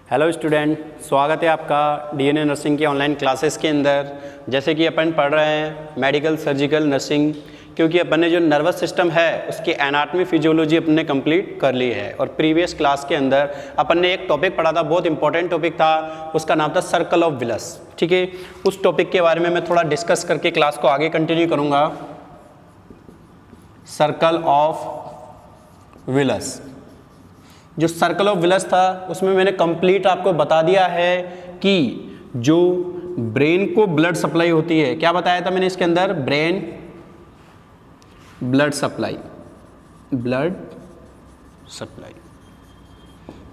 Hello student, स्वागत है आपका डीएनए नर्सिंग की ऑनलाइन क्लासेस के अंदर। जैसे कि अपन पढ़ रहे हैं मेडिकल सर्जिकल नर्सिंग, क्योंकि अपन ने जो नर्वस सिस्टम है उसकी एनाटॉमी फिजियोलॉजी अपन ने कंप्लीट कर ली है। और प्रीवियस क्लास के अंदर अपन ने एक टॉपिक पढ़ा था, बहुत इंपॉर्टेंट टॉपिक था, उसका नाम था सर्कल ऑफ विलस। ठीक है, उस टॉपिक के बारे में मैं थोड़ा डिस्कस करके क्लास को आगे कंटिन्यू करूँगा। सर्कल ऑफ विलस, जो सर्कल ऑफ विलस था उसमें मैंने कंप्लीट आपको बता दिया है कि जो ब्रेन को ब्लड सप्लाई होती है, क्या बताया था मैंने इसके अंदर, ब्रेन ब्लड सप्लाई,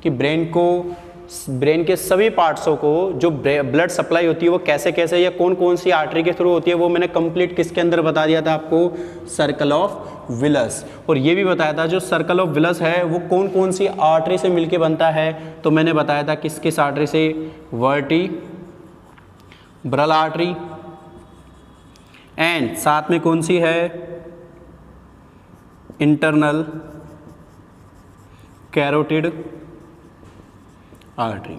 कि ब्रेन के सभी पार्ट्सों को जो ब्लड सप्लाई होती है वो कैसे कैसे या कौन कौन सी आर्टरी के थ्रू होती है, वो मैंने कंप्लीट किसके अंदर बता दिया था आपको, सर्कल ऑफ विलस। और ये भी बताया था जो सर्कल ऑफ विलस है वो कौन कौन सी आर्टरी से मिलके बनता है, तो मैंने बताया था किस किस आर्टरी से, वर्टिब्रल आर्टरी, एंड साथ में कौन सी है, इंटरनल कैरोटिड आर्टरी।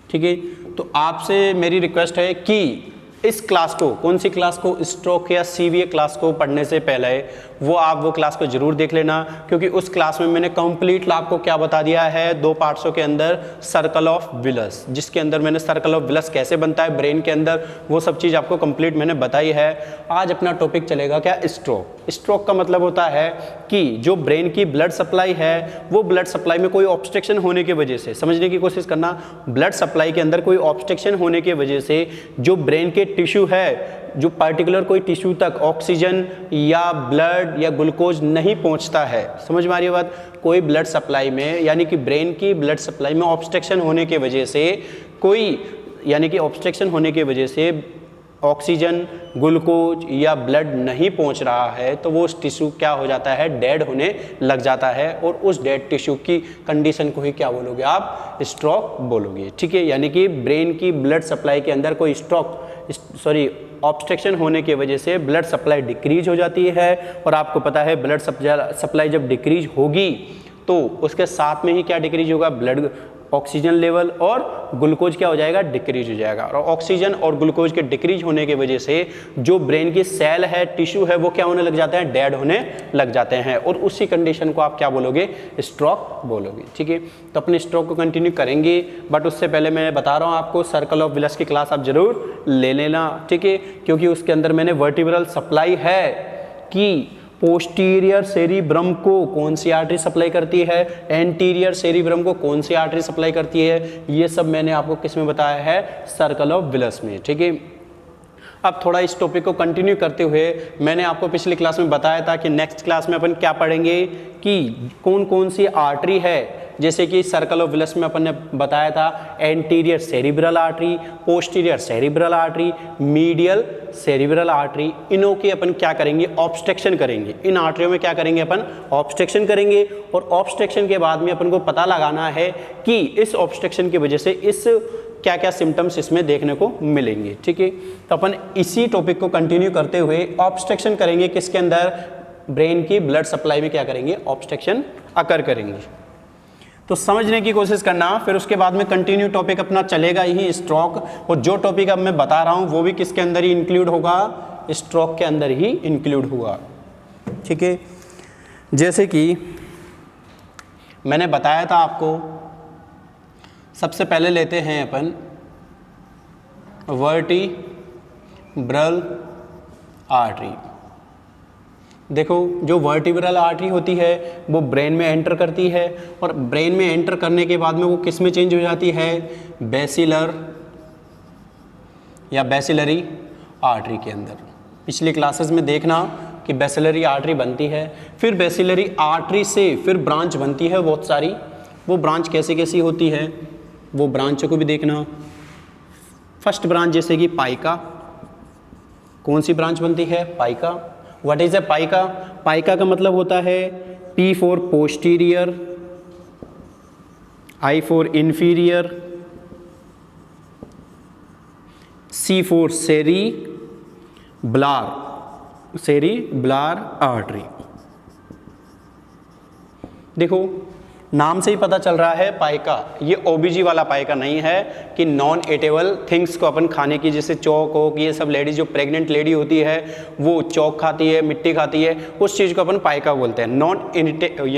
ठीक है, तो आपसे मेरी रिक्वेस्ट है कि इस क्लास को, कौन सी क्लास को, स्ट्रोक या सीवीए क्लास को पढ़ने से पहले वो क्लास को जरूर देख लेना, क्योंकि उस क्लास में मैंने कंप्लीट आपको क्या बता दिया है, दो पार्ट्सों के अंदर सर्कल ऑफ विलस, जिसके अंदर मैंने सर्कल ऑफ विलस कैसे बनता है ब्रेन के अंदर, वो सब चीज़ आपको कंप्लीट मैंने बताई है। आज अपना टॉपिक चलेगा क्या, स्ट्रोक। स्ट्रोक का मतलब होता है कि जो ब्रेन की ब्लड सप्लाई है वो ब्लड सप्लाई में कोई ऑब्स्ट्रक्शन होने की वजह से, समझने की कोशिश करना, ब्लड सप्लाई के अंदर कोई ऑब्स्ट्रक्शन होने की वजह से जो ब्रेन के टिश्यू है, जो पर्टिकुलर कोई टिश्यू तक ऑक्सीजन या ब्लड या ग्लूकोज नहीं पहुंचता है, समझ में आ रही है बात, कोई ब्लड सप्लाई में, यानी कि ब्रेन की ब्लड सप्लाई में ऑब्स्ट्रक्शन होने की वजह से ऑक्सीजन, ग्लूकोज या ब्लड नहीं पहुंच रहा है, तो वो उस टिश्यू क्या हो जाता है, डेड होने लग जाता है। और उस डेड टिश्यू की कंडीशन को ही क्या बोलोगे आप, स्ट्रोक बोलोगे। ठीक है, यानी कि ब्रेन की ब्लड सप्लाई के अंदर कोई ऑब्स्ट्रक्शन होने की वजह से ब्लड सप्लाई डिक्रीज हो जाती है। और आपको पता है ब्लड सप्लाई जब डिक्रीज होगी तो उसके साथ में ही क्या डिक्रीज होगा, ब्लड ऑक्सीजन लेवल और ग्लूकोज क्या हो जाएगा, डिक्रीज हो जाएगा। और ऑक्सीजन और ग्लूकोज के डिक्रीज होने की वजह से जो ब्रेन की सेल है, टिश्यू है, वो क्या होने लग जाते हैं, डेड होने लग जाते हैं। और उसी कंडीशन को आप क्या बोलोगे, स्ट्रोक बोलोगे। ठीक है, तो अपने स्ट्रोक को कंटिन्यू करेंगे, बट उससे पहले मैं बता रहा हूँ आपको सर्कल ऑफ विलस की क्लास आप जरूर ले लेना। ठीक है, क्योंकि उसके अंदर मैंने वर्टिब्रल सप्लाई है कि पोस्टीरियर सेरिब्रम को कौन सी आर्टरी सप्लाई करती है, एंटीरियर सेरिब्रम को कौन सी आर्टरी सप्लाई करती है, ये सब मैंने आपको किस में बताया है, सर्कल ऑफ विलस में। ठीक है, अब थोड़ा इस टॉपिक को कंटिन्यू करते हुए मैंने आपको पिछली क्लास में बताया था कि नेक्स्ट क्लास में अपन क्या पढ़ेंगे कि कौन कौन सी आर्टरी है। जैसे कि सर्कल ऑफ विलस में अपन ने बताया था anterior cerebral artery, posterior cerebral artery, medial cerebral artery, इनों की अपन क्या करेंगे, ऑब्स्ट्रक्शन करेंगे। इन आर्टरियों में क्या करेंगे अपन, ऑब्स्ट्रक्शन करेंगे। और ऑब्स्ट्रक्शन के बाद में अपन को पता लगाना है कि इस ऑब्स्ट्रक्शन की वजह से इस क्या क्या सिम्टम्स इसमें देखने को मिलेंगे। ठीक है, तो अपन इसी टॉपिक को कंटिन्यू करते हुए ऑब्स्ट्रक्शन करेंगे किसके अंदर, ब्रेन की ब्लड सप्लाई में क्या करेंगे, ऑब्स्ट्रक्शन अकर करेंगे। तो समझने की कोशिश करना, फिर उसके बाद में कंटिन्यू टॉपिक अपना चलेगा ही स्ट्रोक। और जो टॉपिक अब मैं बता रहा हूँ वो भी किसके अंदर ही इंक्लूड होगा, स्ट्रोक के अंदर ही इंक्लूड होगा। ठीक है, जैसे कि मैंने बताया था आपको, सबसे पहले लेते हैं अपन वर्टिब्रल आर्टरी। देखो, जो वर्टिब्रल आर्टरी होती है वो ब्रेन में एंटर करती है, और ब्रेन में एंटर करने के बाद में वो किस में चेंज हो जाती है, बेसिलर या बेसिलरी आर्टरी के अंदर। पिछली क्लासेस में देखना कि बेसिलरी आर्टरी बनती है, फिर बेसिलरी आर्टरी से फिर ब्रांच बनती है बहुत सारी। वो ब्रांच कैसी कैसी होती है, वो ब्रांचों को भी देखना। फर्स्ट ब्रांच जैसे कि पाइका, कौन सी ब्रांच बनती है, PICA. What is a PICA, PICA का मतलब होता है P for posterior, I for inferior, C for cerebral artery. देखो, नाम से ही पता चल रहा है पाइका, ये ओबीजी वाला पाइका नहीं है कि नॉन एटेबल थिंग्स को अपन खाने की, जैसे चौक हो कि ये सब लेडीज जो प्रेग्नेंट लेडी होती है वो चौक खाती है, मिट्टी खाती है, उस चीज़ को अपन पाइका बोलते हैं।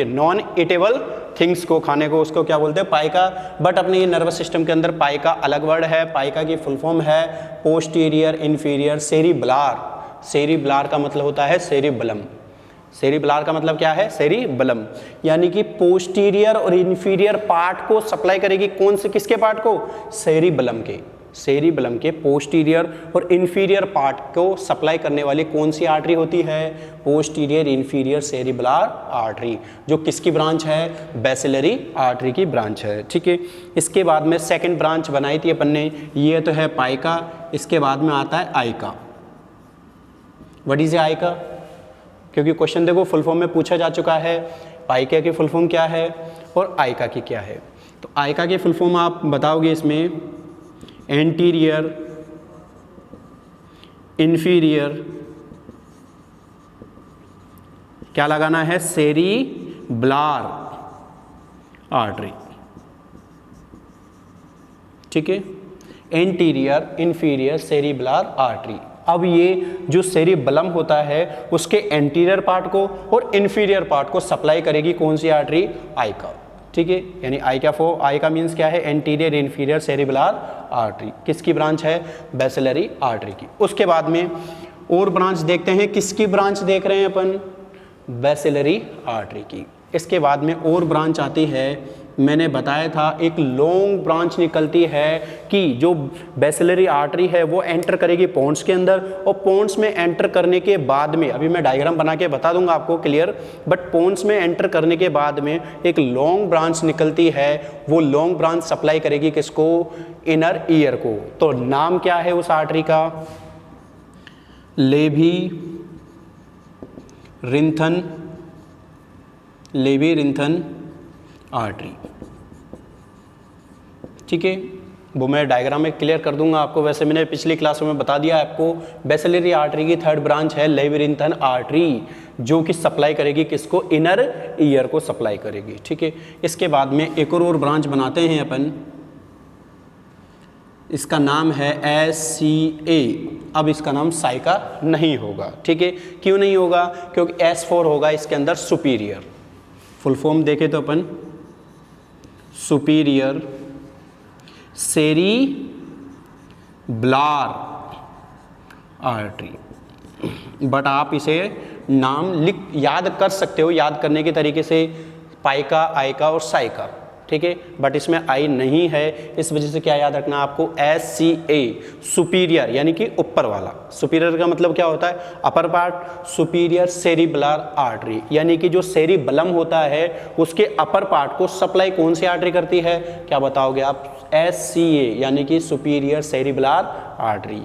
नॉन एटेबल थिंग्स को खाने को उसको क्या बोलते हैं? पाइका। बट अपने ये नर्वस सिस्टम के अंदर पाइका अलग वर्ड है। पाइका की फुल फॉर्म है पोस्टीरियर इन्फीरियर सेरिब्लार। सेरिब्लार का मतलब होता है सेरिबलम। सेरिब्लार का मतलब क्या है? सेरिबलम, यानी कि पोस्टीरियर और इन्फीरियर पार्ट को सप्लाई करेगी। कौन से, किसके पार्ट को? सेरिबलम के। सेरिबलम के पोस्टीरियर और इन्फीरियर पार्ट को सप्लाई करने वाली कौन सी आर्टरी होती है? पोस्टीरियर इन्फीरियर सेरिबुलर आर्टरी, जो किसकी ब्रांच है? बेसिलरी आर्टरी की ब्रांच है। ठीक है, इसके बाद में सेकंड ब्रांच बनाई थी अपन ने, ये तो है पाइका। इसके बाद में आता है आइका। What is आइका? क्योंकि क्वेश्चन देखो फुल फॉर्म में पूछा जा चुका है, पाइका की फुल फॉर्म क्या है और आइका की क्या है। तो आइका की फुल फॉर्म आप बताओगे इसमें एंटीरियर इन्फीरियर, क्या लगाना है? सेरिब्लार आर्टरी। ठीक है, एंटीरियर इन्फीरियर सेरिब्लार आर्टरी। अब ये जो सेरिबलम होता है उसके एंटीरियर पार्ट को और इन्फीरियर पार्ट को सप्लाई करेगी कौन सी आर्टरी? आइका। ठीक है, यानी आइका मीन्स क्या है? Anterior inferior cerebellar artery. किसकी ब्रांच है? बेसिलरी आर्टरी की। उसके बाद में और ब्रांच देखते हैं, किसकी ब्रांच देख रहे हैं अपन? बेसिलरी आर्टरी की। इसके बाद में और ब्रांच आती है, मैंने बताया था एक लॉन्ग ब्रांच निकलती है कि जो बेसिलरी आर्टरी है वो एंटर करेगी पोन्स के अंदर, और पोन्स में एंटर करने के बाद में, अभी मैं डायग्राम बना के बता दूंगा आपको क्लियर, बट पोन्स में एंटर करने के बाद में एक लॉन्ग ब्रांच निकलती है। वो लॉन्ग ब्रांच सप्लाई करेगी किसको? इनर ईयर को। तो नाम क्या है उस आर्टरी का? लेवी-रिंथन आर्टरी। ठीक है, वो मैं डायग्राम में क्लियर कर दूंगा आपको। वैसे मैंने पिछली क्लासों में बता दिया आपको, बेसिलरी आर्टरी की थर्ड ब्रांच है लेवी-रिंथन आर्टरी, जो कि सप्लाई करेगी किसको? इनर ईयर को सप्लाई करेगी। ठीक है, इसके बाद में एक और ब्रांच बनाते हैं अपन, इसका नाम है SCA। अब इसका नाम साइका नहीं होगा। ठीक है, क्यों नहीं होगा? क्योंकि S4 होगा इसके अंदर सुपीरियर। फुल फॉर्म देखें तो अपन सुपीरियर सेरिब्लार आर्टरी। बट आप इसे नाम याद कर सकते हो, याद करने के तरीके से पाइका, आइका और साइका। ठीक है, बट इसमें आई नहीं है, इस वजह से क्या याद रखना आपको? SCA सुपीरियर, यानी कि ऊपर वाला। सुपीरियर का मतलब क्या होता है? Upper part. Superior cerebellar artery, यानी कि जो सेरिबलम होता है उसके अपर पार्ट को सप्लाई कौन सी आर्टरी करती है? क्या बताओगे आप? SCA, यानी कि superior cerebellar artery.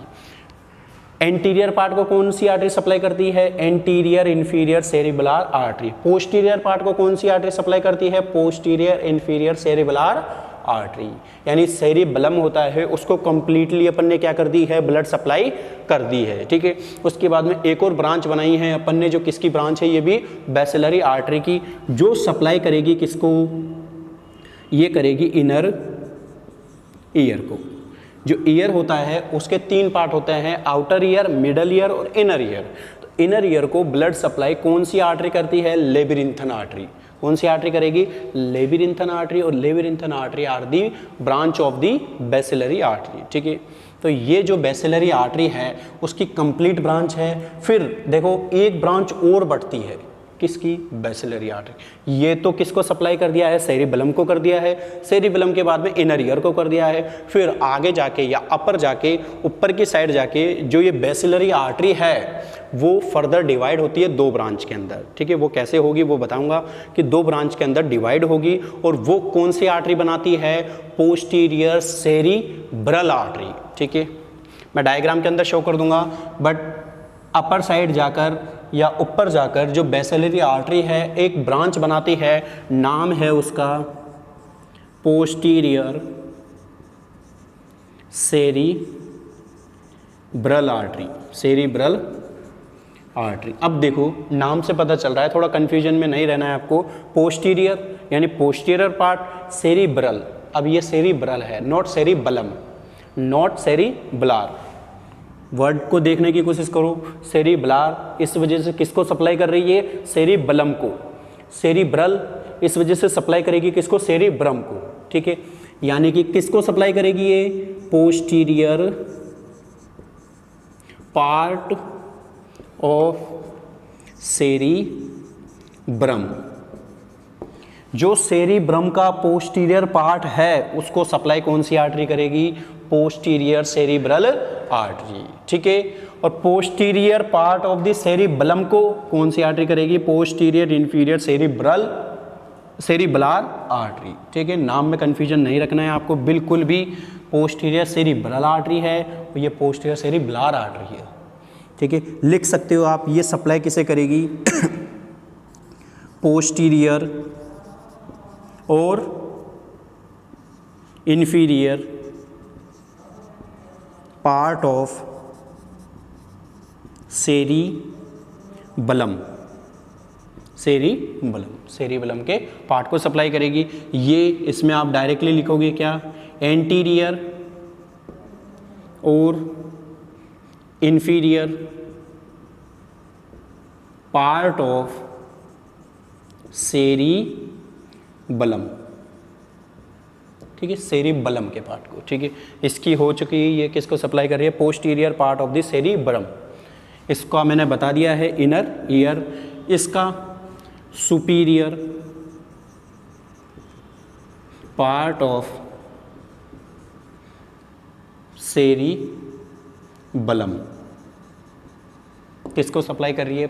Anterior part को कौन सी आर्टरी सप्लाई करती है? Anterior inferior cerebellar artery. Posterior part को कौन सी आर्टरी सप्लाई करती है? Posterior inferior cerebellar artery. यानी सेरिबलम होता है उसको कंप्लीटली अपन ने क्या कर दी है? ब्लड सप्लाई कर दी है। ठीक है, उसके बाद में एक और ब्रांच बनाई है अपन ने, जो किसकी ब्रांच है? ये भी बेसिलरी आर्टरी की, जो सप्लाई करेगी किसको? ये करेगी इनर ईयर को। जो ईयर होता है उसके तीन पार्ट होते हैं, आउटर ईयर, मिडल ईयर और इनर ईयर। तो इनर ईयर को ब्लड सप्लाई कौन सी आर्टरी करती है? Labyrinthine artery. कौन सी आर्टरी करेगी? Labyrinthine artery. और labyrinthine artery are the branch of the basilar artery. ठीक है, तो ये जो बेसिलरी आर्टरी है उसकी कंप्लीट ब्रांच है। फिर देखो एक ब्रांच और बढ़ती है, किसकी? Bacillary artery. ये तो किसको सप्लाई कर दिया है? सेरिबलम को कर दिया है। सेरिबलम के बाद में इनर ईयर को कर दिया है। फिर आगे जाके या अपर जाके, ऊपर की साइड जाके जो ये बेसिलरी आर्टरी है वो फर्दर डिवाइड होती है दो ब्रांच के अंदर। ठीक है, वो कैसे होगी वो बताऊंगा कि दो ब्रांच के अंदर डिवाइड होगी। और वो कौन सी आर्टरी बनाती है? Posterior cerebral artery. ठीक है, मैं डायग्राम के अंदर शो कर दूंगा, बट अपर साइड जाकर या ऊपर जाकर जो बेसिलरी आर्टरी है एक ब्रांच बनाती है, नाम है उसका posterior cerebral artery. Cerebral artery. अब देखो नाम से पता चल रहा है, थोड़ा कंफ्यूजन में नहीं रहना है आपको। पोस्टीरियर यानी पोस्टीरियर पार्ट, सेरिब्रल, अब ये सेरिब्रल है, नॉट सेरिबलम, नॉट सेरिब्लार। वर्ड को देखने की कोशिश करो, सेरिब्लार इस वजह से किसको सप्लाई कर रही है, सेरिबलम को। सेरिब्रल इस वजह से सप्लाई करेगी किसको, सेरिब्रम को, ठीक है। यानी कि किसको सप्लाई करेगी ये, पोस्टीरियर पार्ट ऑफ सेरिब्रम। जो सेरिब्रम का पोस्टीरियर पार्ट है उसको सप्लाई कौन सी आर्टरी करेगी, पोस्टीरियर सेरिब्रल आर्टरी, ठीक है। और posterior part of the cerebellum को कौन सी आर्टरी करेगी, पोस्टीरियर इंफीरियर सेरिब्लार आर्टरी, ठीक है। नाम में कंफ्यूजन नहीं रखना है आपको बिल्कुल भी। पोस्टीरियर सेरिब्रल आर्टरी है और ये पोस्टीरियर सेरिब्लार आर्टरी है, ठीक है। लिख सकते हो आप, ये सप्लाई किसे करेगी, पोस्टीरियर और inferior part of cerebellum, cerebellum के पार्ट को सप्लाई करेगी। ये इसमें आप डायरेक्टली लिखोगे क्या, एंटीरियर और इंफीरियर पार्ट ऑफ सेरिबलम, ठीक है, सेरिबलम के पार्ट को, ठीक है। इसकी हो चुकी है, ये किसको सप्लाई कर रही है, posterior part of the cerebrum. इसका मैंने बता दिया है इनर ईयर, इसका सुपीरियर पार्ट ऑफ सेरिबलम किसको सप्लाई कर रही है,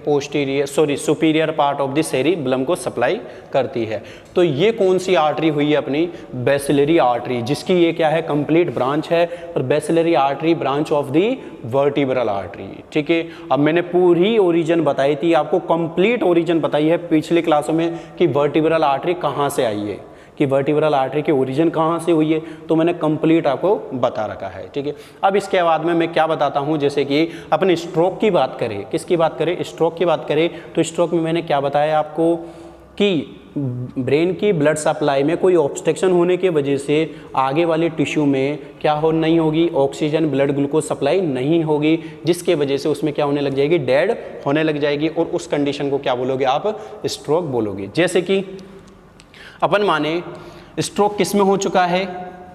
superior part of the cerebellum को सप्लाई करती है। तो ये कौन सी आर्टरी हुई है अपनी, बेसिलरी आर्टरी, जिसकी ये क्या है, कंप्लीट ब्रांच है। और bacillary artery branch of the vertebral artery, ठीक है। अब मैंने पूरी ओरिजिन बताई थी आपको, कंप्लीट ओरिजिन बताई है पिछले क्लासों में कि वर्टिब्रल आर्टरी कहाँ से आई है, कि वर्टिब्रल आर्टरी की ओरिजिन कहाँ से हुई है, तो मैंने कंप्लीट आपको बता रखा है, ठीक है। अब इसके बाद में मैं क्या बताता हूँ, जैसे कि अपने स्ट्रोक की बात करें, किसकी बात करें, स्ट्रोक की बात करें, तो स्ट्रोक में मैंने क्या बताया आपको कि ब्रेन की ब्लड सप्लाई में कोई ऑब्स्ट्रक्शन होने की वजह से आगे वाले टिश्यू में क्या हो नहीं होगी, ऑक्सीजन ब्लड ग्लूकोज सप्लाई नहीं होगी, जिसके वजह से उसमें क्या होने लग जाएगी, डेड होने लग जाएगी। और उस कंडीशन को क्या बोलोगे आप, स्ट्रोक बोलोगे। जैसे कि अपन माने स्ट्रोक किस में हो चुका है,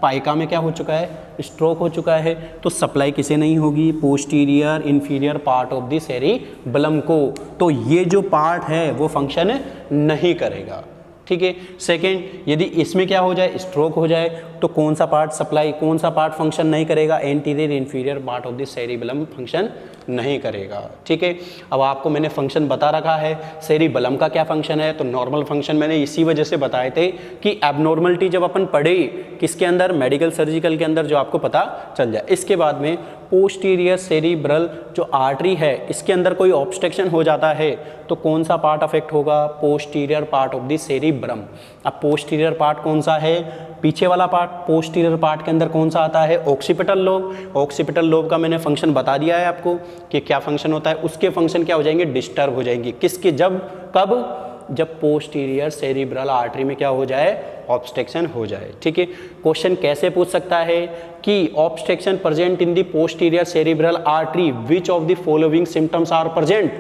पाइका में क्या हो चुका है, स्ट्रोक हो चुका है, तो सप्लाई किसे नहीं होगी, posterior inferior part of the cerebellum को। तो ये जो पार्ट है वो फंक्शन नहीं करेगा, ठीक है। सेकेंड, यदि इसमें क्या हो जाए, स्ट्रोक हो जाए, तो कौन सा पार्ट सप्लाई, कौन सा पार्ट फंक्शन नहीं करेगा, anterior inferior part of the cerebellum function नहीं करेगा, ठीक है। अब आपको मैंने फंक्शन बता रखा है, सेरिबलम का क्या फंक्शन है, तो नॉर्मल फंक्शन मैंने इसी वजह से बताए थे कि एबनॉर्मलिटी जब अपन पढ़े किसके अंदर, मेडिकल सर्जिकल के अंदर, जो आपको पता चल जाए। इसके बाद में पोस्टीरियर सेरिब्रल जो आर्टरी है, इसके अंदर कोई ऑब्स्ट्रक्शन हो जाता है तो कौन सा पार्ट अफेक्ट होगा, posterior part of the cerebrum. अब पोस्टीरियर पार्ट कौन सा है, पीछे वाला पार्ट। पोस्टीरियर पार्ट के अंदर कौन सा आता है, ऑक्सीपिटल लोब। ऑक्सीपिटल लोब का मैंने फंक्शन बता दिया है आपको कि क्या फंक्शन होता है। उसके फंक्शन क्या हो जाएंगे, डिस्टर्ब हो जाएंगे। किसके, जब, कब, जब पोस्टीरियर सेरिब्रल आर्टरी में क्या हो जाए, ऑब्स्ट्रक्शन हो जाए, ठीक है। क्वेश्चन कैसे पूछ सकता है कि obstruction present in the posterior cerebral artery, which of the following symptoms are present,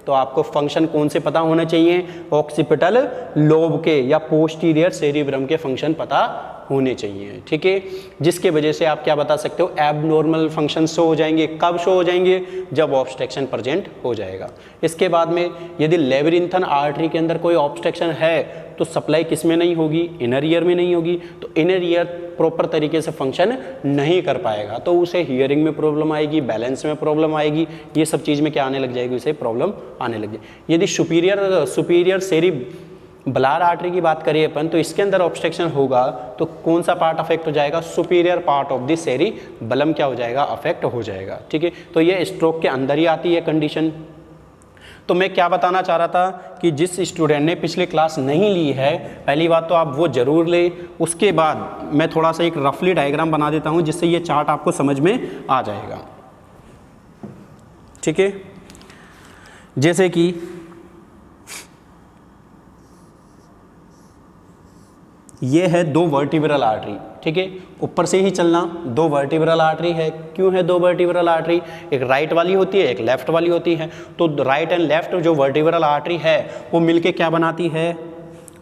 तो आपको फंक्शन कौन से पता होना चाहिए, ऑक्सीपिटल लोब के या पोस्टीरियर सेरिब्रम के फंक्शन पता होने चाहिए, ठीक है। जिसके वजह से आप क्या बता सकते हो, एबनॉर्मल फंक्शन शो हो जाएंगे। कब शो हो जाएंगे, जब ऑब्स्ट्रक्शन प्रेजेंट हो जाएगा। इसके बाद में यदि लेबिरिंथन आर्टरी के अंदर कोई ऑब्स्ट्रक्शन है तो सप्लाई किस में नहीं होगी, इनर ईयर में नहीं होगी, तो इनर ईयर प्रॉपर तरीके से फंक्शन नहीं कर पाएगा, तो उसे हियरिंग में प्रॉब्लम आएगी, बैलेंस में प्रॉब्लम आएगी, ये सब चीज़ में क्या आने लग जाएगी, उसे प्रॉब्लम आने लग जाएगी। यदि सुपीरियर सेरिब्रल आर्टरी की बात करिए अपन, तो इसके अंदर ऑब्स्ट्रक्शन होगा तो कौन सा पार्ट अफेक्ट हो जाएगा, superior part of the cerebellum क्या हो जाएगा, अफेक्ट हो जाएगा, ठीक है। तो ये स्ट्रोक के अंदर ही आती है कंडीशन। तो मैं क्या बताना चाह रहा था कि जिस स्टूडेंट ने पिछले क्लास नहीं ली है, पहली बात तो आप वो ज़रूर ले। उसके बाद मैं थोड़ा सा एक रफली डायग्राम बना देता हूँ जिससे ये चार्ट आपको समझ में आ जाएगा, ठीक है। जैसे कि ये है दो वर्टिब्रल आर्टरी, ठीक है, ऊपर से ही चलना, दो वर्टिब्रल आर्टरी है। क्यों है दो वर्टिब्रल आर्टरी? एक राइट वाली होती है, एक लेफ्ट वाली होती है। तो राइट एंड लेफ्ट जो वर्टिब्रल आर्टरी है वो मिलके क्या बनाती है?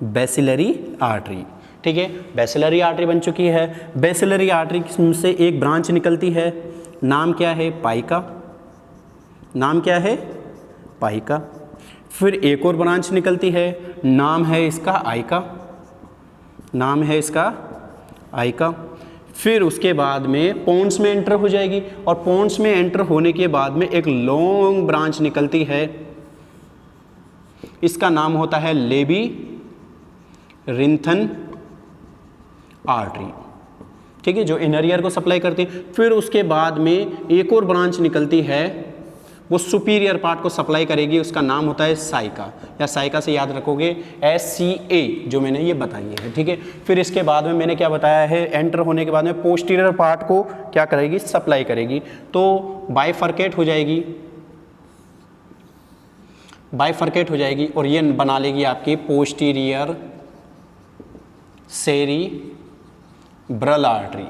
बेसिलरी आर्टरी, ठीक है, बेसिलरी आर्टरी बन चुकी है। बेसिलरी आर्टरी से एक ब्रांच निकलती है, नाम क्या है? पाइका। नाम क्या है? पाइका। फिर एक और ब्रांच निकलती है, नाम है इसका आइका। नाम है इसका आइका। फिर उसके बाद में पोन्स में एंटर हो जाएगी, और पोन्स में एंटर होने के बाद में एक लॉन्ग ब्रांच निकलती है, इसका नाम होता है लेबी रिंथन आर्टरी, ठीक है, जो इनर ईयर को सप्लाई करती है। फिर उसके बाद में एक और ब्रांच निकलती है, वो सुपीरियर पार्ट को सप्लाई करेगी, उसका नाम होता है साइका, या साइका से याद रखोगे SCA, जो मैंने ये बताई है, ठीक है। फिर इसके बाद में मैंने क्या बताया है? एंटर होने के बाद में पोस्टीरियर पार्ट को क्या करेगी? सप्लाई करेगी। तो बाइफर्केट हो जाएगी, बाइफर्केट हो जाएगी, और ये बना लेगी आपकी पोस्टीरियर सेरिब्रल आर्टरी,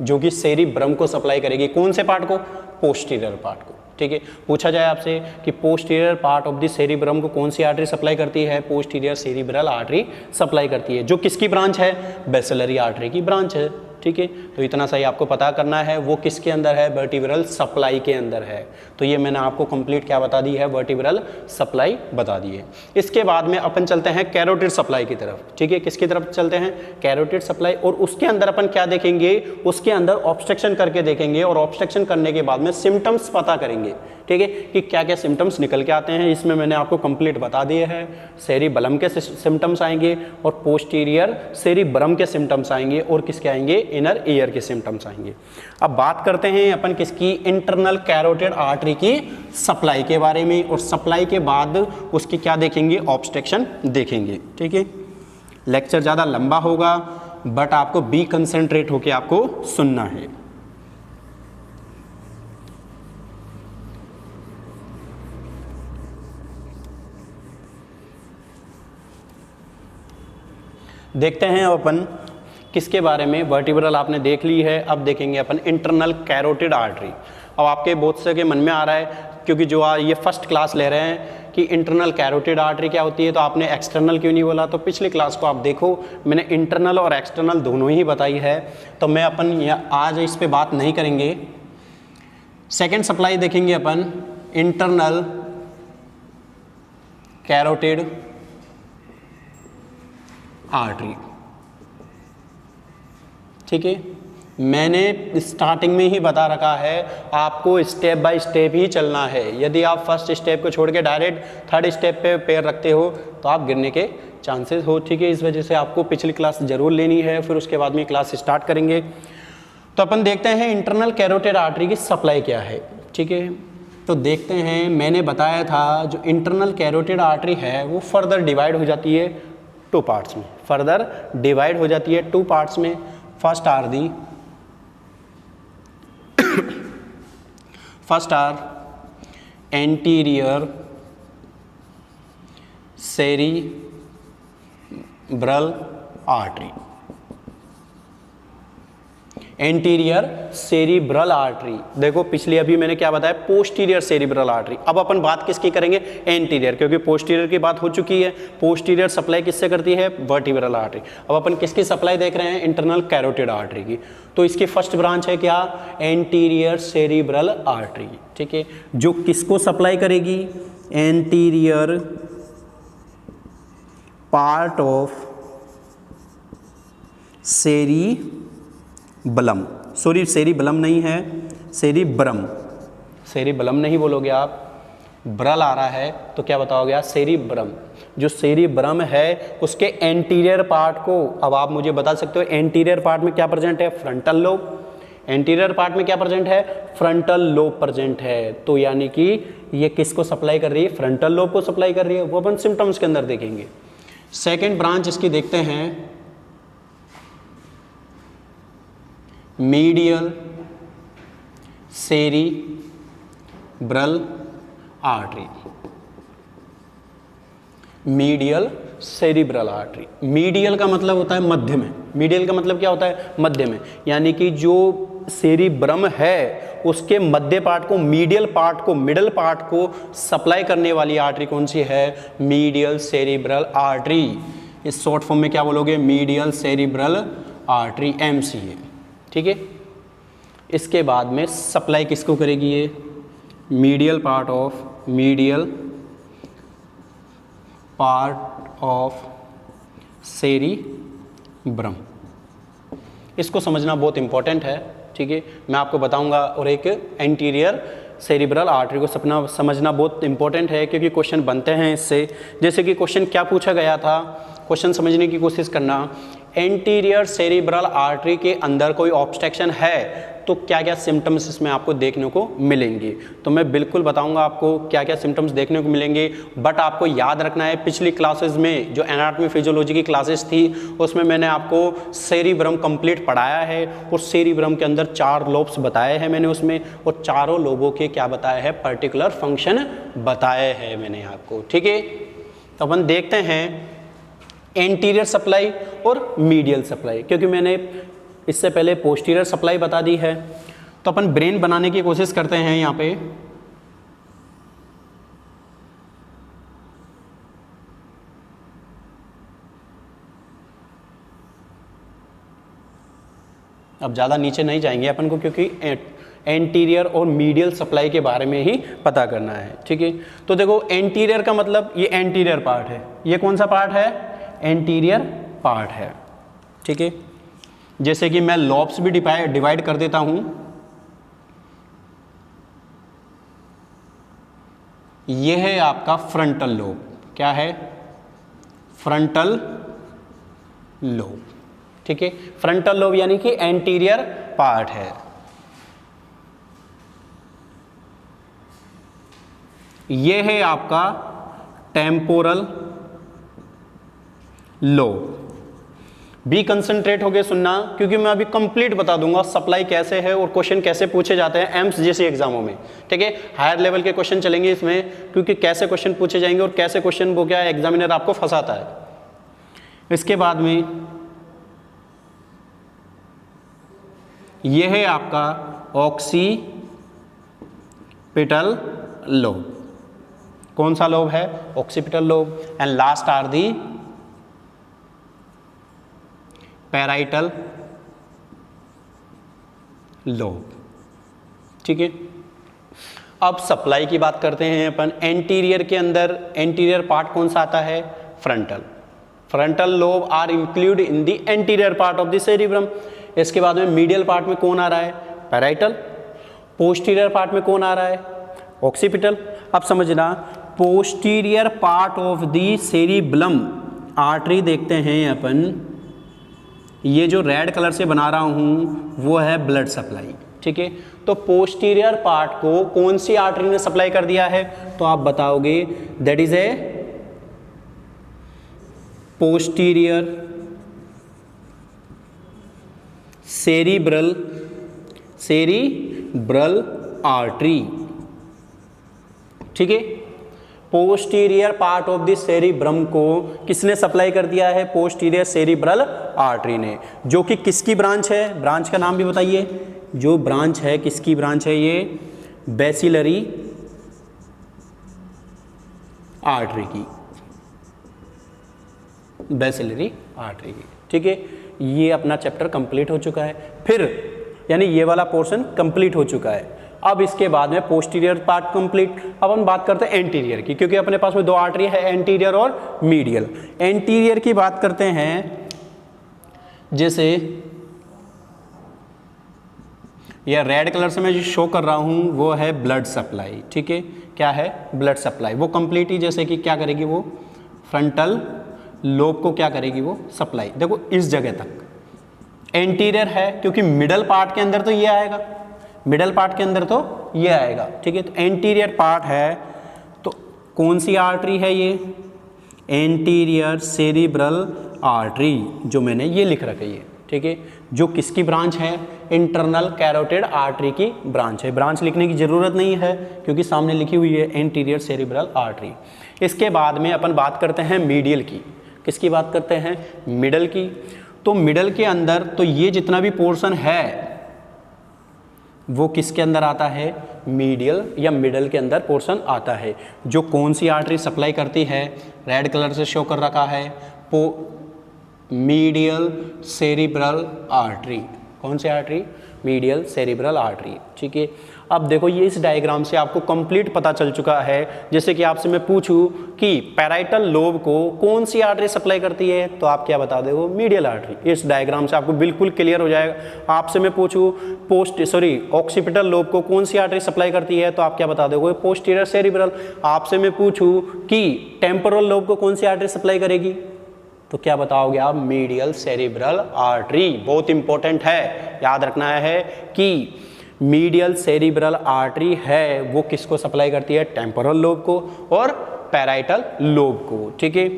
जो कि सेरिब्रम को सप्लाई करेगी। कौन से पार्ट को? पोस्टीरियर पार्ट को, ठीक है। पूछा जाए आपसे कि posterior part of the cerebrum को कौन सी आर्टरी सप्लाई करती है? पोस्टीरियर सेरिब्रल आर्टरी सप्लाई करती है, जो किसकी ब्रांच है? बेसिलरी आर्टरी की ब्रांच है, ठीक है। तो इतना सही आपको पता करना है, वो किसके अंदर है? वर्टिब्रल सप्लाई के अंदर है। तो ये मैंने आपको कंप्लीट क्या बता दी है? वर्टिब्रल सप्लाई बता दी है। इसके बाद में अपन चलते हैं कैरोटिड सप्लाई की तरफ, ठीक है। किसकी तरफ चलते हैं? Carotid supply. और उसके अंदर अपन क्या देखेंगे? उसके अंदर ऑब्स्ट्रक्शन करके देखेंगे, और ऑब्स्ट्रक्शन करने के बाद में सिम्टम्स पता करेंगे, ठीक है, कि क्या क्या सिम्टम्स निकल के आते हैं। इसमें मैंने आपको कंप्लीट बता दिए हैं। सेरिबलम के सिम्टम्स आएंगे, और पोस्टीरियर सेरिब्रम के सिम्टम्स आएंगे, और किसके आएंगे? इनर ईयर के सिम्टम्स आएंगे। अब बात करते हैं अपन किसकी? इंटरनल कैरोटिड आर्टरी की सप्लाई के बारे में, और सप्लाई के बाद उसकी क्या देखेंगे? ऑब्स्ट्रक्शन देखेंगे, ठीक है। लेक्चर ज़्यादा लंबा होगा, बट आपको बी कंसंट्रेट होके आपको सुनना है। देखते हैं अपन किसके बारे में। वर्टिब्रल आपने देख ली है, अब देखेंगे अपन इंटरनल कैरोटिड आर्टरी। अब आपके बहुत से के मन में आ रहा है, क्योंकि जो ये फर्स्ट क्लास ले रहे हैं कि इंटरनल कैरोटिड आर्टरी क्या होती है, तो आपने एक्सटर्नल क्यों नहीं बोला? तो पिछली क्लास को आप देखो, मैंने इंटरनल और एक्सटर्नल दोनों ही बताई है, तो मैं अपन आज इस पे बात नहीं करेंगे। सेकेंड सप्लाई देखेंगे अपन, इंटरनल कैरोटिड आर्टरी, ठीक है। मैंने स्टार्टिंग में ही बता रखा है, आपको स्टेप बाय स्टेप ही चलना है। यदि आप फर्स्ट स्टेप को छोड़ के डायरेक्ट थर्ड स्टेप पे पैर रखते हो तो आप गिरने के चांसेस हो, ठीक है। इस वजह से आपको पिछली क्लास जरूर लेनी है, फिर उसके बाद में क्लास स्टार्ट करेंगे। तो अपन देखते हैं इंटरनल कैरोटिड आर्टरी की सप्लाई क्या है, ठीक है। तो देखते हैं, मैंने बताया था जो इंटरनल कैरोटिड आर्टरी है वो फर्दर डिवाइड हो जाती है टू पार्ट्स में, फर्दर डिवाइड हो जाती है टू पार्ट्स में। First are anterior cerebral artery, anterior cerebral artery. देखो पिछली अभी मैंने क्या बताया? Posterior cerebral artery. अब अपन बात किसकी करेंगे? एंटीरियर, क्योंकि पोस्टीरियर की बात हो चुकी है। पोस्टीरियर सप्लाई किससे करती है? Vertebral artery. अब अपन किसकी सप्लाई देख रहे हैं? इंटरनल कैरोटिड आर्टरी की। तो इसकी फर्स्ट ब्रांच है क्या? एंटीरियर सेरिब्रल आर्टरी, ठीक है, जो किसको सप्लाई करेगी? Anterior part of cerebellum, sorry cerebellum नहीं है, सेरिब्रम, सेरिबलम नहीं बोलोगे आप, ब्रल आ रहा है तो क्या बताओगे आप? सेरिब्रम। जो सेरिब्रम है उसके एंटीरियर पार्ट को, अब आप मुझे बता सकते हो एंटीरियर पार्ट में क्या प्रेजेंट है? Frontal lobe. एंटीरियर पार्ट में क्या प्रेजेंट है? फ्रंटल लोब प्रेजेंट है। तो यानी कि ये किसको सप्लाई कर रही है? फ्रंटल लोब को सप्लाई कर रही है। वो अपन सिम्टम्स के अंदर देखेंगे। सेकेंड ब्रांच इसकी देखते हैं, medial cerebral artery, medial cerebral artery. Medial का मतलब होता है मध्य में, मीडियल का मतलब क्या होता है, मध्य में, यानी कि जो सेरिब्रम है उसके मध्य पार्ट को, मीडियल पार्ट को, मिडल पार्ट को सप्लाई करने वाली आर्टरी कौन सी है, मीडियल सेरिब्रल आर्टरी। इस शॉर्ट फॉर्म में क्या बोलोगे, मीडियल सेरिब्रल आर्टरी, MCA, ठीक है। इसके बाद में सप्लाई किसको करेगी ये, मीडियल पार्ट ऑफ सेरिब्रम। इसको समझना बहुत इंपॉर्टेंट है, ठीक है, मैं आपको बताऊंगा। और एक एंटीरियर सेरिब्रल आर्टरी को समझना बहुत इंपॉर्टेंट है, क्योंकि क्वेश्चन बनते हैं इससे। जैसे कि क्वेश्चन क्या पूछा गया था, क्वेश्चन समझने की कोशिश करना, एंटीरियर सेरिब्रल आर्टरी के अंदर कोई ऑब्स्ट्रक्शन है तो क्या क्या सिम्टम्स इसमें आपको देखने को मिलेंगे। तो मैं बिल्कुल बताऊंगा आपको क्या क्या सिम्टम्स देखने को मिलेंगे। बट आपको याद रखना है, पिछली क्लासेस में जो एनाटॉमी फिजियोलॉजी की क्लासेस थी उसमें मैंने आपको सेरिब्रम कंप्लीट पढ़ाया है, और सेरिब्रम के अंदर 4 लोब्स बताए हैं मैंने उसमें, और चारों लोबों के क्या बताया है, पर्टिकुलर फंक्शन बताए हैं मैंने आपको, ठीक है। तो अपन देखते हैं एंटीरियर सप्लाई और मीडियल सप्लाई, क्योंकि मैंने इससे पहले पोस्टीरियर सप्लाई बता दी है। तो अपन ब्रेन बनाने की कोशिश करते हैं यहाँ पे। अब ज़्यादा नीचे नहीं जाएंगे अपन को, क्योंकि एंटीरियर और मीडियल सप्लाई के बारे में ही पता करना है, ठीक है। तो देखो एंटीरियर का मतलब ये एंटीरियर पार्ट है, ये कौन सा पार्ट है, एंटीरियर पार्ट है, ठीक है। जैसे कि मैं लॉब्स भी डिवाइड कर देता हूं, यह है आपका फ्रंटल लोब, क्या है, फ्रंटल लोब, ठीक है। फ्रंटल लोब यानी कि एंटीरियर पार्ट है। यह है आपका टेम्पोरल लोब। बी कंसंट्रेट होके सुनना, क्योंकि मैं अभी कंप्लीट बता दूंगा सप्लाई कैसे है और क्वेश्चन कैसे पूछे जाते हैं एम्स जैसे एग्जामों में, ठीक है। हायर लेवल के क्वेश्चन चलेंगे इसमें, क्योंकि कैसे क्वेश्चन पूछे जाएंगे और कैसे क्वेश्चन वो क्या एग्जामिनर आपको फंसाता है। इसके बाद में यह है आपका ऑक्सीपिटल लोब। कौन सा लोब है, occipital lobe. And last are the parietal lobe, ठीक है। अब सप्लाई की बात करते हैं अपन। एंटीरियर के अंदर एंटीरियर पार्ट कौन सा आता है, frontal. Frontal lobe are include in the anterior part of the cerebrum. इसके बाद में मीडियल पार्ट में कौन आ रहा है, पैराइटल। पोस्टीरियर पार्ट में कौन आ रहा है, ऑक्सीपिटल। अब समझना, posterior part of the cerebrum artery देखते हैं अपन, ये जो रेड कलर से बना रहा हूँ वो है ब्लड सप्लाई, ठीक है। तो पोस्टीरियर पार्ट को कौन सी आर्टरी ने सप्लाई कर दिया है, तो आप बताओगे that is a posterior cerebral artery, ठीक है। Posterior part of the cerebrum को किसने सप्लाई कर दिया है, पोस्टीरियर सेरिब्रल आर्टरी ने, जो कि किसकी ब्रांच है, ब्रांच का नाम भी बताइए। जो ब्रांच है, किसकी ब्रांच है, ये बेसिलरी आर्टरी की, बेसिलरी आर्टरी की, ठीक है। ये अपना चैप्टर कंप्लीट हो चुका है। फिर यानी ये वाला पोर्शन कंप्लीट हो चुका है। अब इसके बाद में पोस्टीरियर पार्ट कंप्लीट। अब हम बात करते हैं एंटीरियर की, क्योंकि अपने पास में 2 आर्टरी है, एंटीरियर और मीडियल। एंटीरियर की बात करते हैं, जैसे यह रेड कलर से मैं जो शो कर रहा हूं वो है ब्लड सप्लाई, ठीक है। क्या है, ब्लड सप्लाई। वो कंप्लीट ही जैसे कि क्या करेगी, वो फ्रंटल लोब को क्या करेगी, वो सप्लाई। देखो इस जगह तक एंटीरियर है, क्योंकि मिडल पार्ट के अंदर तो ये आएगा, मिडल पार्ट के अंदर तो ये आएगा, ठीक है। तो एंटीरियर पार्ट है, तो कौन सी आर्टरी है ये, एंटीरियर सेरिब्रल आर्टरी, जो मैंने ये लिख रखी है, ठीक है, जो किसकी ब्रांच है, इंटरनल कैरोटिड आर्टरी की ब्रांच है। ब्रांच लिखने की ज़रूरत नहीं है क्योंकि सामने लिखी हुई है एंटीरियर सेरिब्रल आर्टरी। इसके बाद में अपन बात करते हैं मीडियल की। किसकी बात करते हैं, मिडल की। तो मिडल के अंदर तो ये जितना भी पोर्शन है वो किसके अंदर आता है, मीडियल या मिडल के अंदर पोर्शन आता है। जो कौन सी आर्टरी सप्लाई करती है, रेड कलर से शो कर रखा है, मीडियल सेरिब्रल आर्टरी। कौन सी आर्टरी, मीडियल सेरिब्रल आर्टरी। ठीक है, अब देखो ये इस डायग्राम से आपको कंप्लीट पता चल चुका है। जैसे कि आपसे मैं पूछूं कि पैराइटल लोब को कौन सी आर्टरी सप्लाई करती है, तो आप क्या बता दोगे, मीडियल आर्टरी। इस डायग्राम से आपको बिल्कुल क्लियर हो जाएगा। आपसे मैं पूछूं ऑक्सीपिटल लोब को कौन सी आर्टरी सप्लाई करती है, तो आप क्या बता दोगे, पोस्टीरियर सेरिब्रल। आपसे मैं पूछूं कि टेम्पोरल लोब को कौन सी आर्टरी सप्लाई करेगी, तो क्या बताओगे आप, मीडियल सेरिब्रल आर्टरी। बहुत इंपॉर्टेंट है, याद रखना है कि मीडियल सेरिब्रल आर्टरी है वो किसको सप्लाई करती है, टेम्पोरल लोब को और पैराइटल लोब को। ठीक है,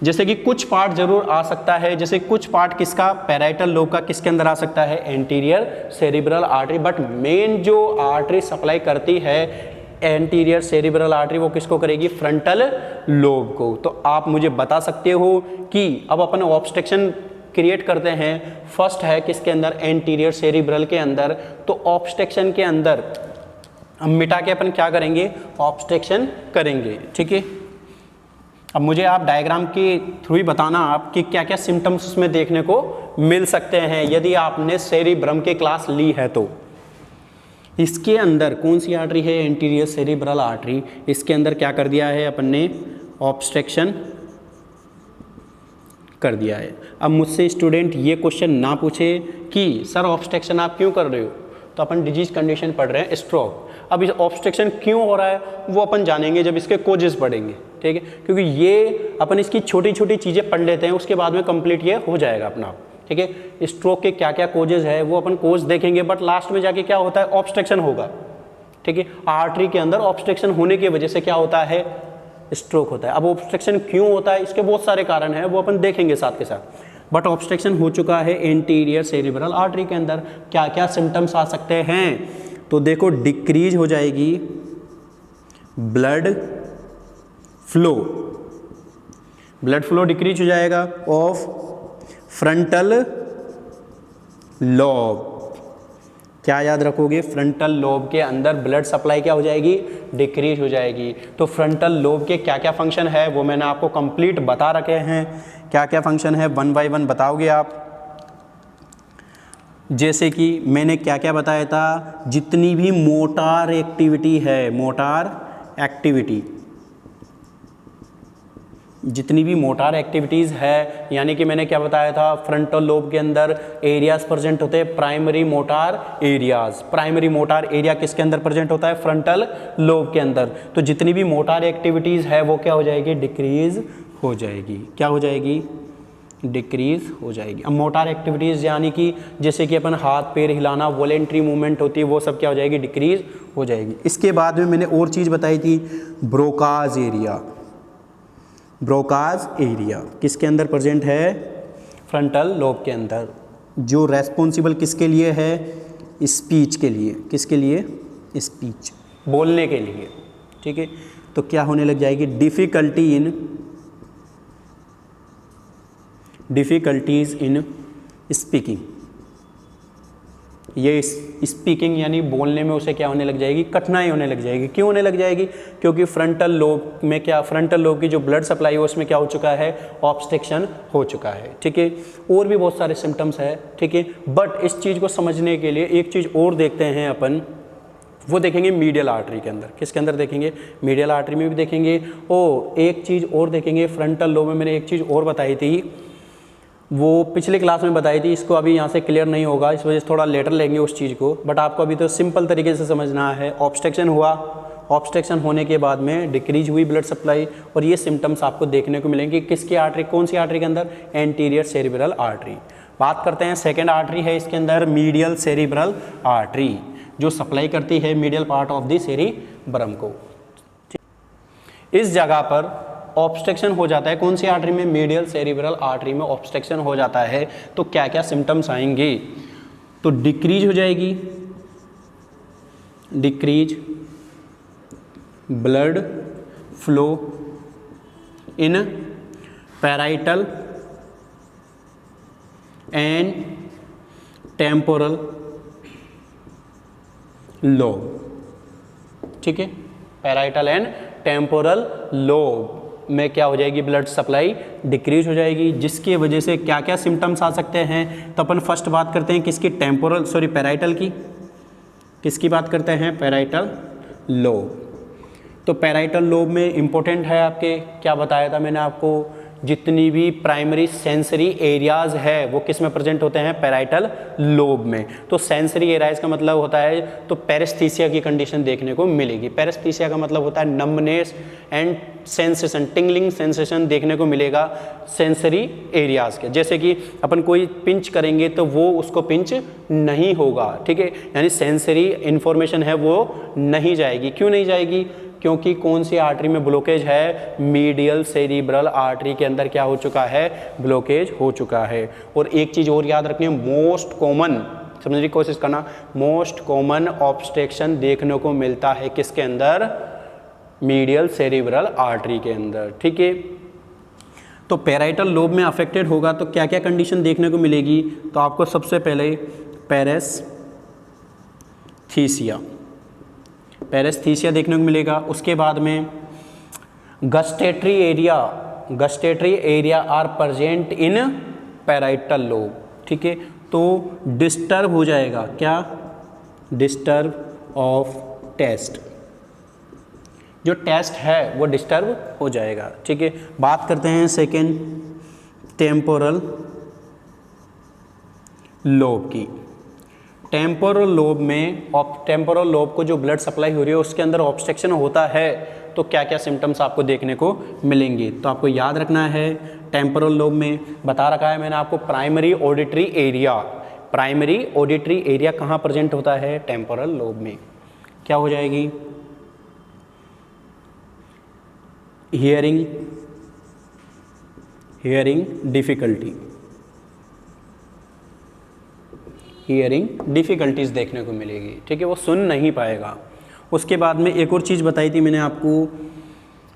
जैसे कि कुछ पार्ट जरूर आ सकता है, जैसे कुछ पार्ट किसका, पैराइटल लोब का किसके अंदर आ सकता है, anterior cerebral artery. But main जो आर्टरी सप्लाई करती है एंटीरियर सेरिब्रल आर्टरी वो किसको करेगी, फ्रंटल लोब को। तो आप मुझे बता सकते हो कि अब अपन ऑब्स्ट्रक्शन क्रिएट करते हैं। फर्स्ट है किसके अंदर, एंटीरियर सेरिब्रल के अंदर। तो ऑब्स्ट्रक्शन के अंदर हम मिटा के अपन क्या करेंगे, ऑब्स्ट्रक्शन करेंगे। ठीक है, अब मुझे आप डायग्राम के थ्रू ही बताना आप कि क्या क्या सिम्टम्स उसमें देखने को मिल सकते हैं यदि आपने सेरिब्रम की क्लास ली है। तो इसके अंदर कौन सी आर्टरी है, एंटीरियर सेरिब्रल आर्टरी। इसके अंदर क्या कर दिया है अपन ने, ऑब्स्ट्रक्शन कर दिया है। अब मुझसे स्टूडेंट ये क्वेश्चन ना पूछे कि सर ऑब्स्ट्रक्शन आप क्यों कर रहे हो, तो अपन डिजीज कंडीशन पढ़ रहे हैं, स्ट्रोक। अब इस ऑब्स्ट्रक्शन क्यों हो रहा है वो अपन जानेंगे जब इसके कोजेस पढ़ेंगे। ठीक है, क्योंकि ये अपन इसकी छोटी छोटी चीज़ें पढ़ लेते हैं, उसके बाद में कंप्लीट ये हो जाएगा अपना। ठीक है, स्ट्रोक के क्या क्या कोजेस है वो अपन कोज देखेंगे, बट लास्ट में जाके क्या होता है, ऑब्स्ट्रक्शन होगा। ठीक है, आर्टरी के अंदर ऑब्स्ट्रक्शन होने की वजह से क्या होता है, स्ट्रोक होता है। अब ऑब्स्ट्रक्शन क्यों होता है, इसके बहुत सारे कारण हैं, वो अपन देखेंगे साथ के साथ। बट ऑब्स्ट्रक्शन हो चुका है एंटीरियर सेरिब्रल आर्टरी के अंदर, क्या क्या सिम्टम्स आ सकते हैं, तो देखो डिक्रीज हो जाएगी blood flow, blood flow decrease हो जाएगा ऑफ फ्रंटल लॉब। क्या याद रखोगे, फ्रंटल लोब के अंदर ब्लड सप्लाई क्या हो जाएगी, डिक्रीज हो जाएगी। तो फ्रंटल लोब के क्या क्या फंक्शन है वो मैंने आपको कंप्लीट बता रखे हैं। क्या क्या फंक्शन है वन बाय वन बताओगे आप। जैसे कि मैंने क्या क्या बताया था, जितनी भी मोटार एक्टिविटी है, मोटार एक्टिविटी, जितनी भी मोटार एक्टिविटीज़ है, यानी कि मैंने क्या बताया था, फ्रंटल लोब के अंदर एरियाज प्रेजेंट होते हैं, primary motor areas. Primary motor area किसके अंदर प्रेजेंट होता है, फ्रंटल लोब के अंदर। तो जितनी भी मोटार एक्टिविटीज़ है वो क्या हो जाएगी, डिक्रीज हो जाएगी। क्या हो जाएगी, डिक्रीज हो जाएगी। अब मोटार एक्टिविटीज़ यानी कि जैसे कि अपन हाथ पैर हिलाना, वॉलेंट्री मूवमेंट होती है, वो सब क्या हो जाएगी, डिक्रीज हो जाएगी। इसके बाद में मैंने और चीज़ बताई थी, ब्रोकाज एरिया। ब्रोकाज एरिया किसके अंदर प्रेजेंट है, फ्रंटल लोब के अंदर, जो रेस्पॉन्सिबल किसके लिए है, स्पीच के लिए। किसके लिए, स्पीच, बोलने के लिए। ठीक है, तो क्या होने लग जाएगी, डिफ़िकल्टीज़ इन स्पीकिंग। ये स्पीकिंग यानी बोलने में उसे क्या होने लग जाएगी, कठिनाई होने लग जाएगी। क्यों होने लग जाएगी, क्योंकि फ्रंटल लोब में क्या, फ्रंटल लोब की जो ब्लड सप्लाई है उसमें क्या हो चुका है, ऑब्स्ट्रक्शन हो चुका है। ठीक है, और भी बहुत सारे सिम्टम्स है। ठीक है, बट इस चीज़ को समझने के लिए एक चीज़ और देखते हैं अपन, वो देखेंगे मीडियल आर्टरी के अंदर। किसके अंदर देखेंगे, मीडियल आर्टरी में भी देखेंगे। और एक चीज़ और देखेंगे, फ्रंटल लोब में मैंने एक चीज़ और बताई थी, वो पिछले क्लास में बताई थी, इसको अभी यहाँ से क्लियर नहीं होगा, इस वजह से थोड़ा लेटर लेंगे उस चीज़ को। बट आपको अभी तो सिंपल तरीके से समझना है। ऑब्स्ट्रक्शन हुआ, ऑब्स्ट्रक्शन होने के बाद में डिक्रीज हुई ब्लड सप्लाई, और ये सिम्टम्स आपको देखने को मिलेंगे। किसकी आर्टरी, कौन सी आर्टरी के अंदर, एंटीरियर सेरिब्रल आर्टरी। बात करते हैं सेकेंड आर्टरी है इसके अंदर, मीडियल सेरिब्रल आर्टरी, जो सप्लाई करती है medial part of the cerebrum को। इस जगह पर ऑब्स्ट्रक्शन हो जाता है कौन सी आर्टरी में, मीडियल सेरिब्रल आर्टरी में ऑब्स्ट्रक्शन हो जाता है तो क्या क्या सिम्टम्स आएंगे, तो डिक्रीज हो जाएगी, decrease blood flow in parietal and temporal lobe, ठीक है, पैराइटल एंड टेम्पोरल लोब में क्या हो जाएगी, ब्लड सप्लाई डिक्रीज हो जाएगी, जिसकी वजह से क्या क्या सिम्टम्स आ सकते हैं। तो अपन फर्स्ट बात करते हैं किसकी, पैराइटल की, किसकी बात करते हैं, पैराइटल लोब। तो पैराइटल लोब में इंपॉर्टेंट है आपके, क्या बताया था मैंने आपको, जितनी भी प्राइमरी सेंसरी एरियाज है वो किस में प्रेजेंट होते हैं, पैराइटल लोब में। तो सेंसरी एरियाज का मतलब होता है, तो पैरेस्थीसिया की कंडीशन देखने को मिलेगी। पैरेस्थीसिया का मतलब होता है numbness and sensation, tingling sensation देखने को मिलेगा सेंसरी एरियाज के। जैसे कि अपन कोई पिंच करेंगे तो वो उसको पिंच नहीं होगा, ठीक है, यानी सेंसरी इंफॉर्मेशन है वो नहीं जाएगी। क्यों नहीं जाएगी, क्योंकि कौन सी आर्टरी में ब्लॉकेज है, मीडियल सेरिब्रल आर्टरी के अंदर क्या हो चुका है, ब्लॉकेज हो चुका है। और एक चीज़ और याद रखनी है, मोस्ट कॉमन समझने की कोशिश करना, मोस्ट कॉमन ऑब्स्ट्रक्शन देखने को मिलता है किसके अंदर, मीडियल सेरिब्रल आर्टरी के अंदर, ठीक है। तो पैराइटल लोब में अफेक्टेड होगा तो क्या क्या कंडीशन देखने को मिलेगी, तो आपको सबसे पहले पैरेस्थीसिया देखने को मिलेगा। उसके बाद में gustatory area are present in parietal lobe, ठीक है। तो डिस्टर्ब हो जाएगा, क्या, डिस्टर्ब ऑफ टेस्ट, जो टेस्ट है वो डिस्टर्ब हो जाएगा, ठीक है। बात करते हैं सेकेंड टेम्पोरल लोब की। टेम्पोरल लोब में, टेम्पोरल लोब को जो ब्लड सप्लाई हो रही है उसके अंदर ऑब्स्ट्रक्शन होता है तो क्या क्या सिम्टम्स आपको देखने को मिलेंगे। तो आपको याद रखना है, टेम्पोरल लोब में बता रखा है मैंने आपको, प्राइमरी ऑडिटरी एरिया कहाँ प्रेजेंट होता है, टेम्पोरल लोब में। क्या हो जाएगी, हियरिंग डिफ़िकल्टीज देखने को मिलेगी, ठीक है, वो सुन नहीं पाएगा। उसके बाद में एक और चीज़ बताई थी मैंने आपको,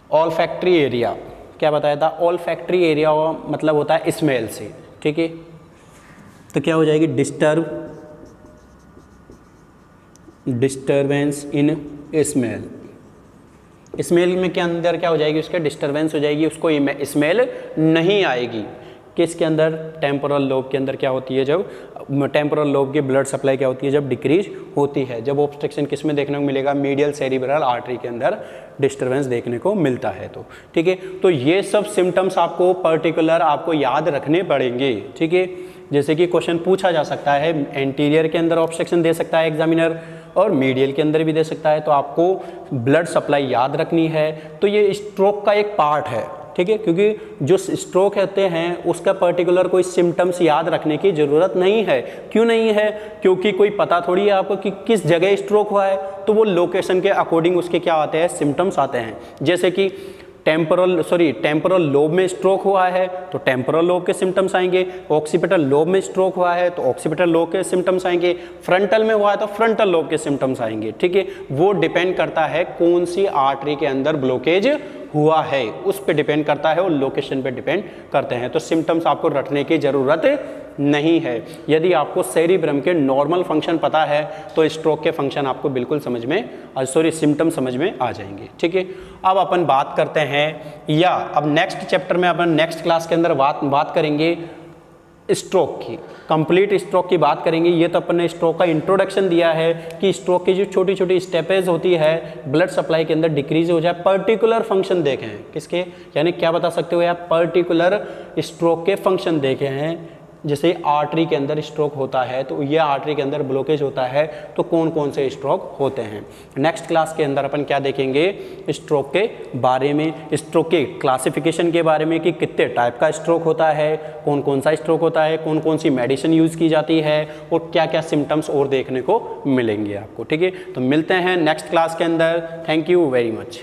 ऑल्फैक्टरी एरिया, क्या बताया था, ऑल्फैक्टरी एरिया मतलब होता है स्मेल से, ठीक है। तो क्या हो जाएगी, डिस्टर्बेंस इन स्मेल में के अंदर क्या हो जाएगी, उसका डिस्टर्बेंस हो जाएगी, उसको स्मेल नहीं आएगी। किसके अंदर, टेम्पोरल लोब के अंदर क्या होती है, जब टेम्पोरल लोब की ब्लड सप्लाई क्या होती है, जब डिक्रीज होती है, जब ऑब्स्ट्रक्शन किस में देखने को मिलेगा, मीडियल सेरिब्रल आर्टरी के अंदर डिस्टर्बेंस देखने को मिलता है। तो ठीक है, तो ये सब सिम्टम्स आपको पर्टिकुलर आपको याद रखने पड़ेंगे, ठीक है। जैसे कि क्वेश्चन पूछा जा सकता है, एंटीरियर के अंदर ऑब्स्ट्रक्शन दे सकता है एग्जामिनर और मीडियल के अंदर भी दे सकता है, तो आपको ब्लड सप्लाई याद रखनी है। तो ये स्ट्रोक का एक पार्ट है, ठीक है, क्योंकि जो स्ट्रोक होते हैं उसका पर्टिकुलर कोई सिम्टम्स याद रखने की ज़रूरत नहीं है। क्यों नहीं है, क्योंकि कोई पता थोड़ी है आपको कि किस जगह स्ट्रोक हुआ है, तो वो लोकेशन के अकॉर्डिंग उसके क्या आते हैं, सिम्टम्स आते हैं। जैसे कि टेम्पोरल लोब में स्ट्रोक हुआ है तो टेम्पोरल लोब के सिम्टम्स आएंगे, ऑक्सीपिटल लोब में स्ट्रोक हुआ है तो ऑक्सीपिटल लोब के सिम्टम्स आएंगे, फ्रंटल में हुआ है तो फ्रंटल लोब के सिम्टम्स आएंगे, ठीक है। वो डिपेंड करता है कौन सी आर्टरी के अंदर ब्लॉकेज हुआ है, उस पे डिपेंड करता है और लोकेशन पे डिपेंड करते हैं। तो सिम्टम्स आपको रटने की ज़रूरत नहीं है। यदि आपको सेरिब्रम के नॉर्मल फंक्शन पता है तो स्ट्रोक के फंक्शन आपको बिल्कुल समझ में, सिम्टम समझ में आ जाएंगे, ठीक है। अब अपन बात करते हैं, या अब नेक्स्ट चैप्टर में अपन नेक्स्ट क्लास के अंदर बात करेंगे स्ट्रोक की, कंप्लीट स्ट्रोक की बात करेंगे। ये तो अपन ने स्ट्रोक का इंट्रोडक्शन दिया है कि स्ट्रोक की जो छोटी छोटी स्टेपेज होती है ब्लड सप्लाई के अंदर डिक्रीज हो जाए, पर्टिकुलर फंक्शन देखे हैं किसके, यानी क्या बता सकते हो आप, पर्टिकुलर स्ट्रोक के फंक्शन देखे हैं। जैसे आर्टरी के अंदर स्ट्रोक होता है तो ये आर्टरी के अंदर ब्लॉकेज होता है तो कौन कौन से स्ट्रोक होते हैं। नेक्स्ट क्लास के अंदर अपन क्या देखेंगे, स्ट्रोक के बारे में, स्ट्रोक के क्लासिफिकेशन के बारे में कि कितने टाइप का स्ट्रोक होता है, कौन कौन सा स्ट्रोक होता है, कौन कौन सी मेडिसिन यूज़ की जाती है और क्या क्या सिम्टम्स और देखने को मिलेंगे आपको, ठीक है। तो मिलते हैं नेक्स्ट क्लास के अंदर। Thank you very much.